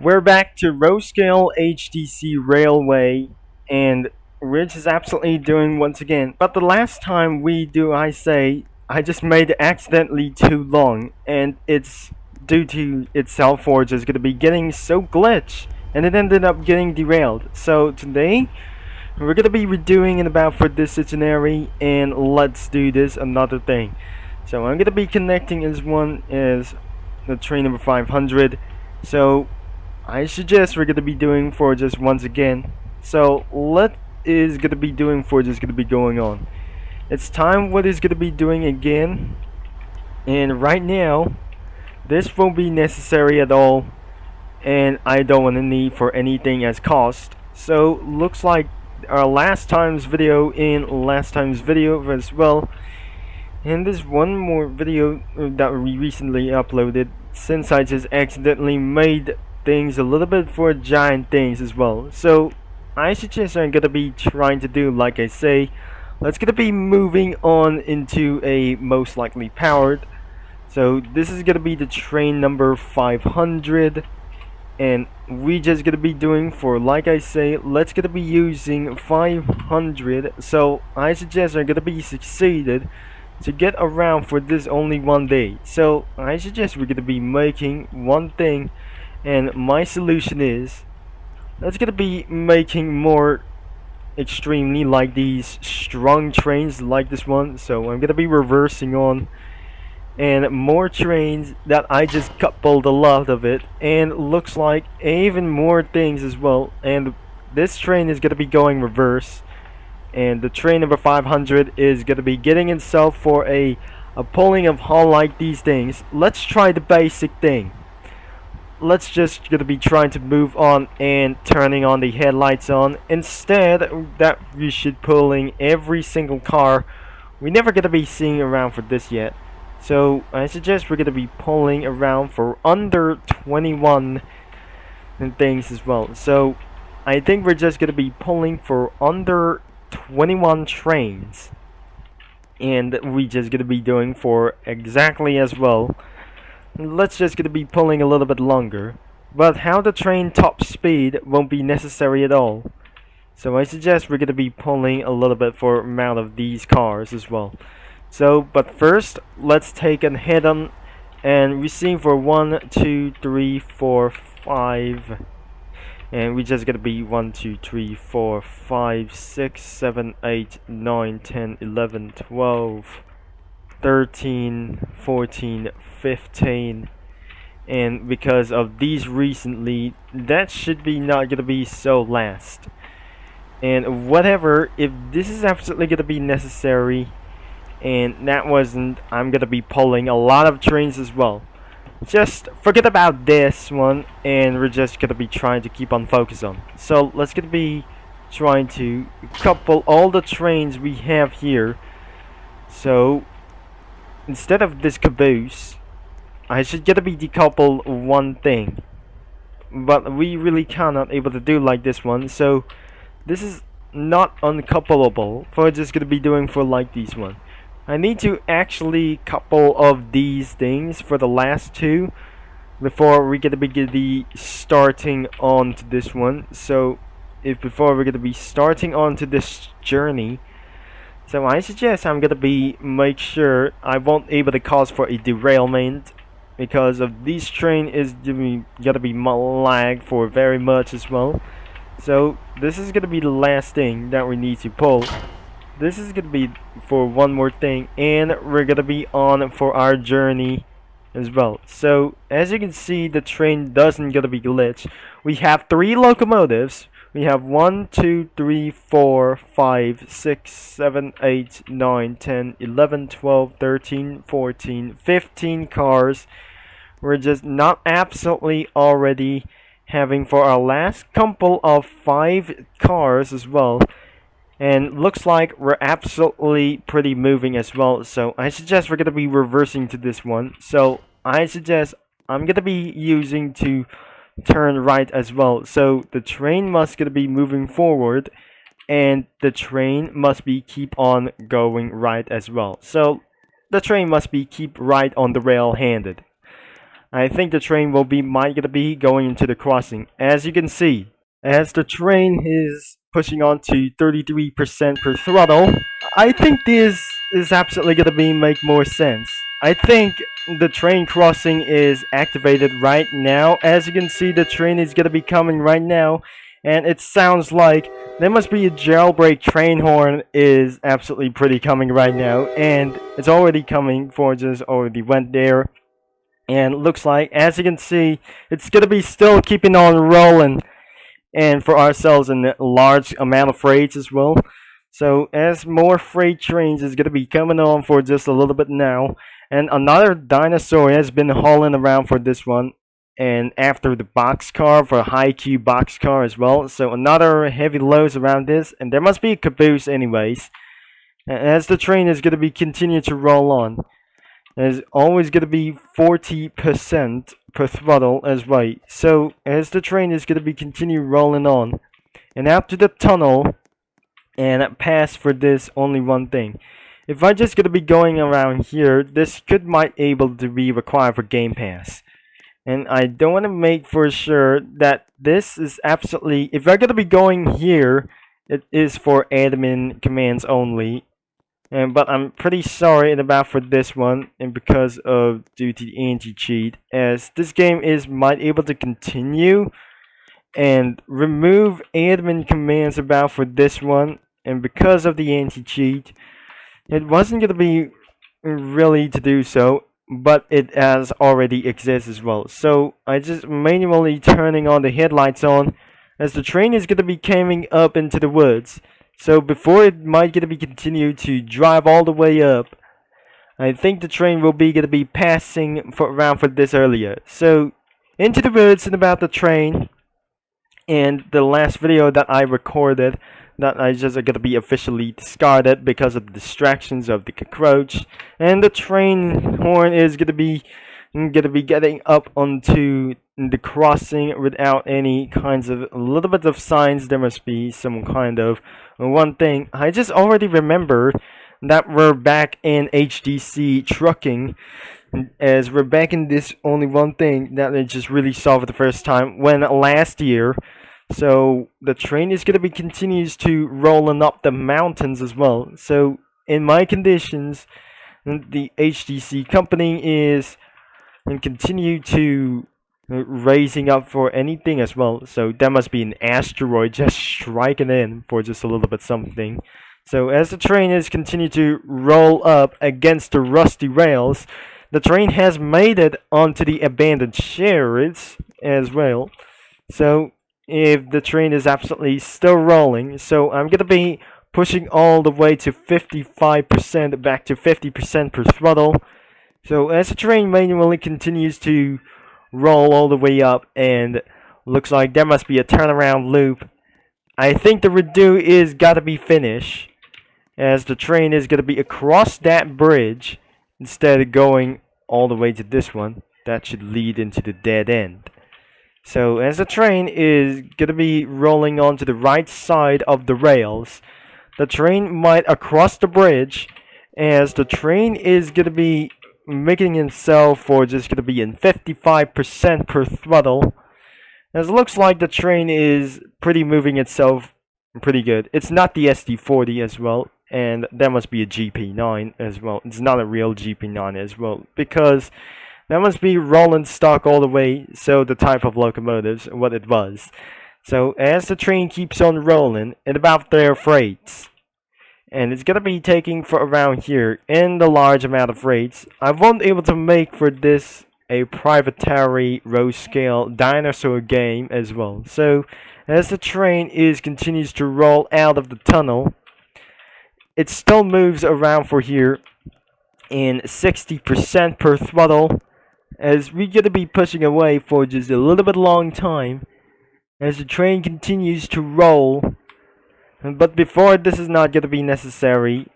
we're back to row scale HDC Railway, and we're just absolutely doing once again. But the last time we do, I just made it accidentally too long, and it's due to itself for just gonna be getting so glitch, and it ended up getting derailed. So today we're gonna be redoing it about for this itinerary, and let's do this another thing. So I'm gonna be connecting as one as the train number 500. So I suggest we're gonna be doing for just once again. So what is gonna be doing for just gonna be going on? It's time what is gonna be doing again. And right now, this won't be necessary at all, and I don't want to need for anything as cost. So looks like our last time's video as well. And there's one more video that we recently uploaded, since I just accidentally made things a little bit for giant things as well. So I suggest I'm gonna be trying to do, like I say, let's gonna be moving on into a most likely powered. So this is gonna be the train number 500, and we just gonna be doing for, like I say, let's gonna be using 500. So I suggest I'm gonna be succeeded to get around for this only one day. So I suggest we're gonna be making one thing, and my solution is let's gonna be making more extremely like these strong trains like this one. So I'm gonna be reversing on and more trains that I just coupled a lot of it, and looks like even more things as well. And this train is gonna be going reverse, and the train number 500 is gonna be getting itself for a pulling of hull like these things. Let's try the basic thing. Let's just gonna be trying to move on and turning on the headlights on. Instead that we should pulling every single car. We never gonna be seeing around for this yet. So I suggest we're gonna be pulling around for under 21 and things as well. So I think we're just gonna be pulling for under 21 trains, and we just gonna be doing for exactly as well. Let's just gonna be pulling a little bit longer, but how the train top speed won't be necessary at all. So I suggest we're gonna be pulling a little bit for amount of these cars as well. So but first let's take a head on, and we see for 1 2 3 4 5, and we just gonna be 1 2 3 4 5 6 7 8 9 10 11 12 13 14 15, and because of these recently, that should be not gonna be so last. And whatever, if this is absolutely gonna be necessary and that wasn't, I'm gonna be pulling a lot of trains as well. Just forget about this one, and we're just gonna be trying to keep on focus on. So let's gonna be trying to couple all the trains we have here. So instead of this caboose, I should gonna be decouple one thing, but we really cannot able to do like this one. So this is not uncoupleable for just gonna be doing for like these one. I need to actually couple of these things for the last two before we're gonna be starting on to this one. So if before we're gonna be starting on to this journey, so I suggest I'm gonna be make sure I won't able to cause for a derailment, because of this train is gonna be lag for very much as well. So this is gonna be the last thing that we need to pull. This is gonna be for one more thing, and we're gonna be on for our journey as well. So as you can see, the train doesn't gonna be glitched. We have 3 locomotives. We have 1 2 3 4 5 6 7 8 9 10 11 12 13 14 15 cars. We're just not absolutely already having for our last couple of 5 cars as well. And looks like we're absolutely pretty moving as well. So I suggest we're gonna be reversing to this one. So I suggest I'm gonna be using to turn right as well. So the train must gonna be moving forward, and the train must be keep on going right as well. So the train must be keep right on the rail handed. I think the train might gonna be going into the crossing. As you can see, as the train is pushing on to 33% per throttle, I think this is absolutely gonna be make more sense. I think the train crossing is activated right now. As you can see, the train is gonna be coming right now, and it sounds like there must be a jailbreak train horn is absolutely pretty coming right now, and it's already coming. Forges already went there, and looks like, as you can see, it's gonna be still keeping on rolling, and for ourselves in a large amount of freights as well. So as more freight trains is gonna be coming on for just a little bit now, and another dinosaur has been hauling around for this one, and after the boxcar for a high Q boxcar as well. So another heavy loads around this, and there must be a caboose anyways. As the train is gonna be continue to roll on, there's always gonna be 40% per throttle as well. So as the train is gonna be continue rolling on, and after the tunnel, and pass for this only one thing. If I just gonna be going around here, this might able to be required for Game Pass. And I don't want to make for sure that this is absolutely, if I'm gonna be going here, it is for admin commands only. But I'm pretty sorry about for this one, and because of due to the anti-cheat, as this game is might able to continue and remove admin commands about for this one, and because of the anti-cheat, it wasn't going to be really to do so, but it has already exists as well. So I just manually turning on the headlights on, as the train is going to be coming up into the woods. So before it might going to be continue to drive all the way up, I think the train will be going to be passing around for this earlier. So into the woods and about the train, and the last video that I recorded that I just are gonna be officially discarded because of the distractions of the cockroach, and the train horn is gonna be getting up onto the crossing without any kinds of a little bit of signs. There must be some kind of one thing. I just already remembered that we're back in HDC trucking, as we're back in this only one thing that I just really saw for the first time when last year. So the train is gonna be continues to rolling up the mountains as well. So in my conditions, the HDC company is and continue to raising up for anything as well. So there must be an asteroid just striking in for just a little bit something. So as the train is continue to roll up against the rusty rails, the train has made it onto the abandoned chariots as well. So if the train is absolutely still rolling, so I'm gonna be pushing all the way to 55% back to 50% per throttle. So as the train manually continues to roll all the way up, and looks like there must be a turnaround loop, I think the redo is gotta be finished, as the train is gonna be across that bridge instead of going all the way to this one. That should lead into the dead end. So as the train is gonna be rolling onto the right side of the rails, the train might across the bridge, as the train is gonna be making itself for just gonna be in 55% per throttle. As it looks like the train is pretty moving itself pretty good. It's not the SD40 as well, and that must be a GP9 as well. It's not a real GP9 as well, because that must be rolling stock all the way, so the type of locomotives, what it was. So as the train keeps on rolling, and about their freights, and it's gonna be taking for around here, in the large amount of freights, I won't able to make for this a privatary row scale dinosaur game as well. So as the train continues to roll out of the tunnel, it still moves around for here in 60% per throttle, as we're going to be pushing away for just a little bit long time as the train continues to roll. But before this is not going to be necessary,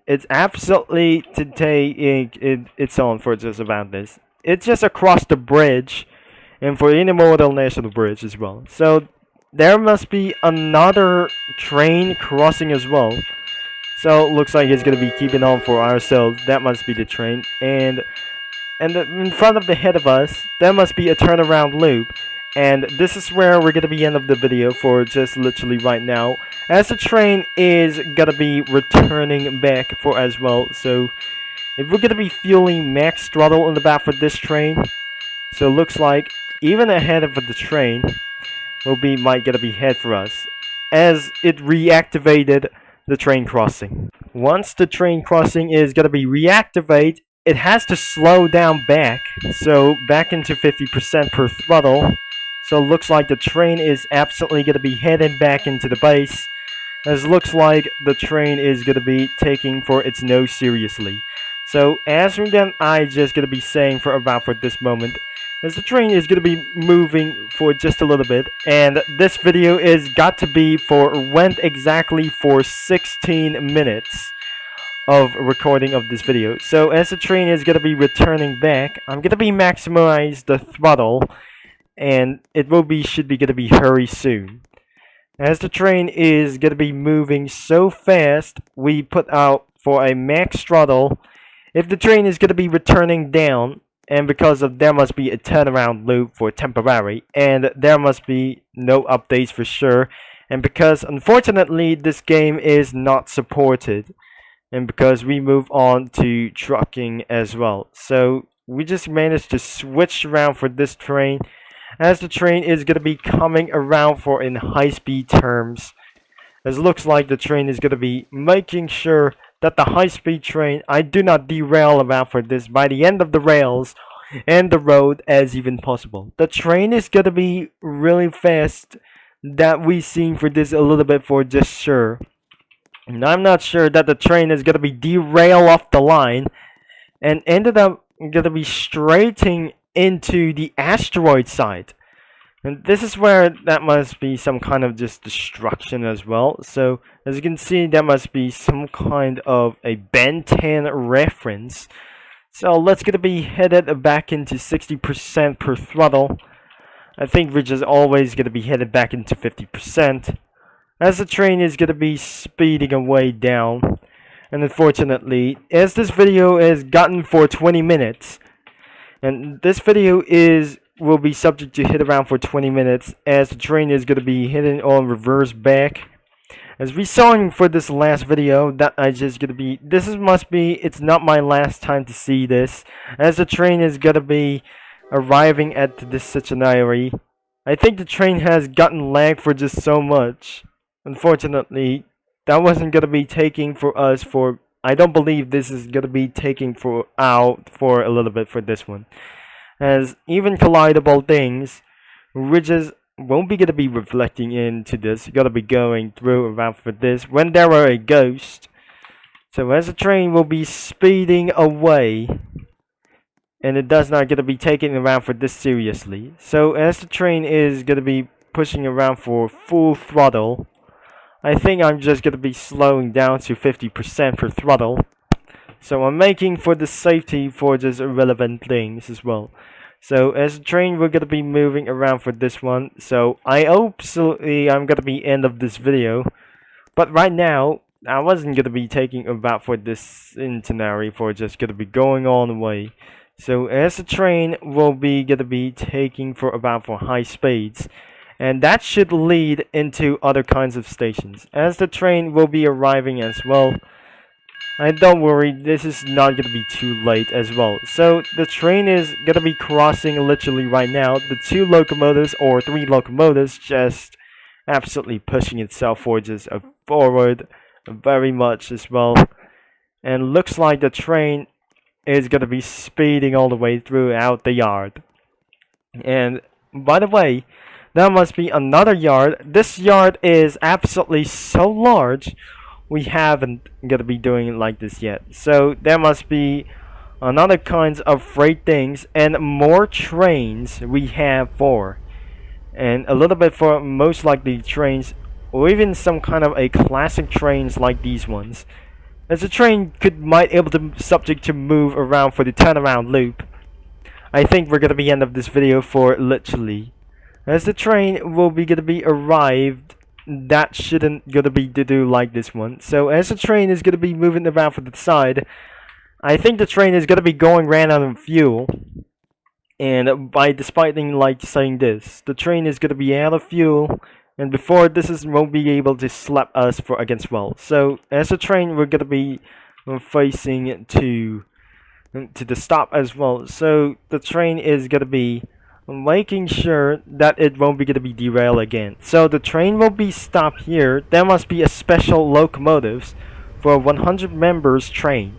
it's absolutely to take its own for just about this. It's just across the bridge, and for the Immortal National Bridge as well. So there must be another train crossing as well. So looks like it's going to be keeping on for ourselves. That must be the train. And and in front of the head of us, there must be a turnaround loop. And this is where we're gonna be end of the video for just literally right now, as the train is gonna be returning back for as well. So if we're gonna be fueling max throttle in the back for this train, so it looks like even ahead of the train might gonna be head for us, as it reactivated the train crossing. Once the train crossing is gonna be reactivated, it has to slow down back, so back into 50% per throttle. So it looks like the train is absolutely going to be heading back into the base, as it looks like the train is going to be taking for its nose seriously. So as then I just going to be saying for this moment, as the train is going to be moving for just a little bit, and this video is got to be went exactly for 16 minutes of recording of this video. So as the train is going to be returning back, I'm going to be maximize the throttle, and it should be gonna be hurry soon. As the train is gonna be moving so fast, we put out for a max throttle. If the train is gonna be returning down, and because of there must be a turnaround loop for temporary, and there must be no updates for sure, and because unfortunately this game is not supported, and because we move on to trucking as well, so we just managed to switch around for this train, as the train is going to be coming around for in high-speed terms. As it looks like the train is going to be making sure that the high-speed train, I do not derail around for this by the end of the rails and the road as even possible. The train is going to be really fast, that we seen for this a little bit for just sure. And I'm not sure that the train is going to be derail off the line and ended up going to be straighting into the asteroid side, and this is where that must be some kind of just destruction as well. So as you can see, that must be some kind of a Ben 10 reference. So let's gonna be headed back into 60% per throttle. I think we're just always gonna be headed back into 50%, as the train is gonna be speeding away down. And unfortunately, as this video is gotten for 20 minutes, and this video will be subject to hit around for 20 minutes, as the train is going to be hitting on reverse back. As we saw for this last video, that I just going to be, it's not my last time to see this, as the train is going to be arriving at this stationary. I think the train has gotten lagged for just so much. Unfortunately, that wasn't going to be taking for us for, I don't believe this is going to be taking out for a little bit for this one. As even collidable things, ridges won't be going to be reflecting into this. You're going to be going through around for this when there are a ghost. So as the train will be speeding away, and it does not going to be taking around for this seriously. So as the train is going to be pushing around for full throttle, I think I'm just going to be slowing down to 50% per throttle. So I'm making for the safety for just irrelevant things as well. So as the train, we're going to be moving around for this one. So I'm going to be end of this video. But right now, I wasn't going to be taking about for this itinerary for just going to be going all the way. So as the train will be going to be taking for high speeds, and that should lead into other kinds of stations, as the train will be arriving as well. And don't worry, this is not going to be too late as well. So the train is going to be crossing literally right now. The 2 locomotives or 3 locomotives just absolutely pushing itself forward very much as well. And looks like the train is going to be speeding all the way throughout the yard. And by the way, there must be another yard. This yard is absolutely so large, we haven't gonna be doing it like this yet. So there must be another kinds of freight things and more trains we have for, and a little bit for most likely trains, or even some kind of a classic trains like these ones, as the train might able to subject to move around for the turnaround loop. I think we're gonna be end of this video for literally, as the train will be gonna be arrived. That shouldn't gonna be to do like this one. So as the train is gonna be moving around for the side, I think the train is gonna be going ran out of fuel. And by despite like saying this, the train is gonna be out of fuel, and before this is won't be able to slap us for against well. So as a train, we're gonna be facing to the stop as well. So the train is gonna be making sure that it won't be gonna be derailed again. So the train will be stopped here. There must be a special locomotives for a 100 members train.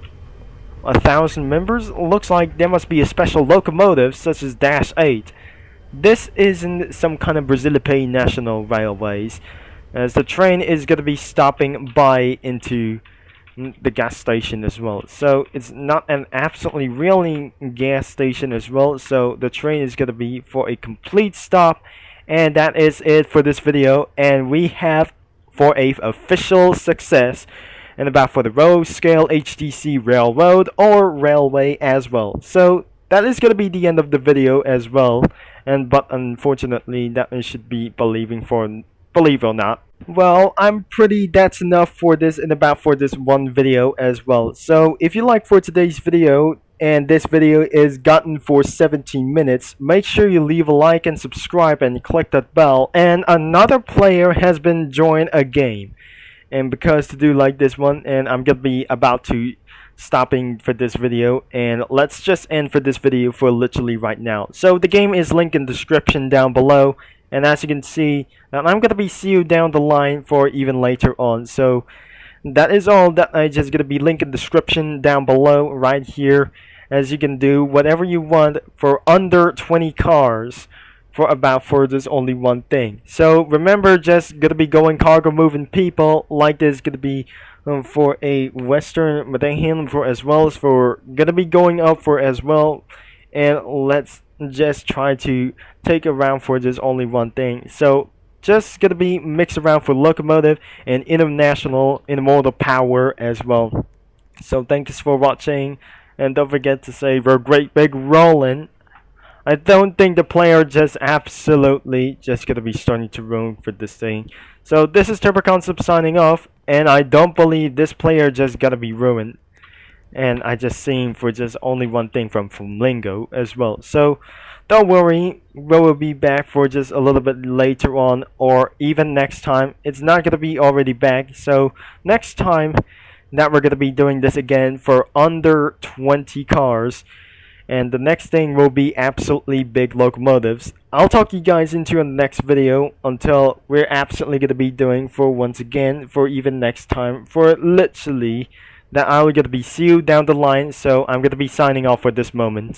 1,000 members? Looks like there must be a special locomotive such as Dash 8. This isn't some kind of Brazilian National Railways, as the train is going to be stopping by into the gas station as well. So it's not an absolutely really gas station as well, so the train is going to be for a complete stop. And that is it for this video, and we have for a official success and about for the road scale HDC Railroad or Railway as well. So that is going to be the end of the video as well, and but unfortunately that should be believe or not. Well, I'm pretty that's enough for this and about for this one video as well. So if you like for today's video, and this video is gotten for 17 minutes, make sure you leave a like and subscribe and click that bell. And another player has been joined a game, and because to do like this one, and I'm gonna be about to stopping for this video, and let's just end for this video for literally right now. So the game is linked in the description down below, and as you can see, I'm gonna be see you down the line for even later on. So that is all that I just gonna be linked in the description down below right here, as you can do whatever you want for under 20 cars for this only one thing. So remember, just gonna be going cargo moving people like this, gonna be for a western Medellin for as well as for gonna be going up for as well. And let's just try to take around for this only one thing. So just gonna be mixed around for locomotive and international intermodal power as well. So thanks for watching, and don't forget to say we're great big rolling. I don't think the player just absolutely just gonna be starting to ruin for this thing. So this is Turbo Concept signing off, and I don't believe this player just gonna be ruined. And I just seen for just only one thing from Lingo as well. So don't worry, we will be back for just a little bit later on, or even next time. It's not gonna be already back. So next time that we're gonna be doing this again for under 20 cars. And the next thing will be absolutely big locomotives. I'll talk you guys into the next video until we're absolutely going to be doing for once again for even next time for literally that I'm going to be see you down the line. So I'm going to be signing off for this moment.